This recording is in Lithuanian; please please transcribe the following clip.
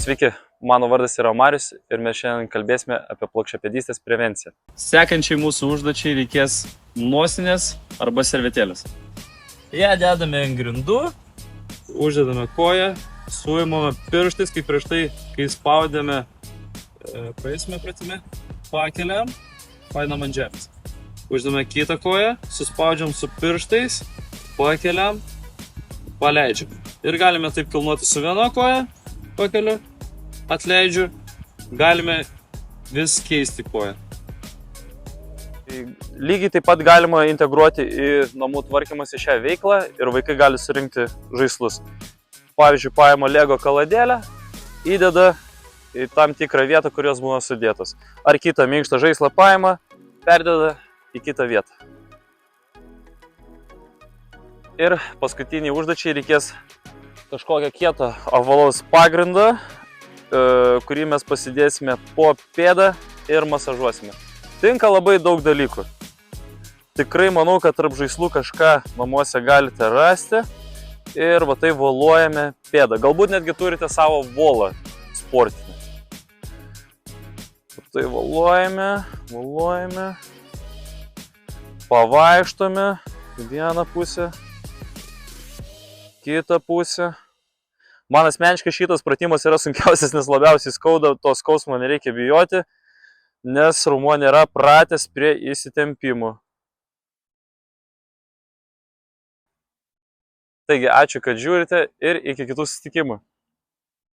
Sveiki, mano vardas yra Marius ir mes šiandien kalbėsime apie plokščiapėdystės prevenciją. Sekančiai mūsų užduočiai reikės nosinės arba servetėlės. Ją dedame ant grindų, Uždedame koją, suimame pirštais, kaip prieš tai, kai spaudėme praeisime pratime, pakeliam, painam ant žemės. Uždedame kitą koją, suspaudžiam su pirštais, pakeliam, paleidžiam. Ir galime taip kilnuoti su viena koja, pakeliu, atleidžiu, galime vis keisti koją. Lygiai taip pat galima integruoti į namų tvarkymąsi šią veiklą ir vaikai gali surinkti žaislus. Pavyzdžiui, paima Lego kaladėlę, įdeda į tam tikrą vietą, kurios buvo sudėtos. Ar kitą minkštą žaislą paima, perdeda į kitą vietą. Ir paskutiniai užduočiai reikės kažkokią kietą ovalaus pagrindą, kurį mes pasidėsime po pėdą ir masažuosime. Tinka labai daug dalykų. Tikrai manau, kad tarp žaislų kažką namuose galite rasti ir va tai voluojame pėdą. Galbūt netgi turite savo volą sportinį. Va tai voluojame, pavaikštome vieną pusę, kitą pusę. Man asmeniškai šitas pratimas yra sunkiausias, nes labiausiai skauda, to skausmo nereikia bijoti, nes raumuo nėra pratęs prie įsitempimų. Taigi, ačiū, kad žiūrite ir iki kitų susitikimų.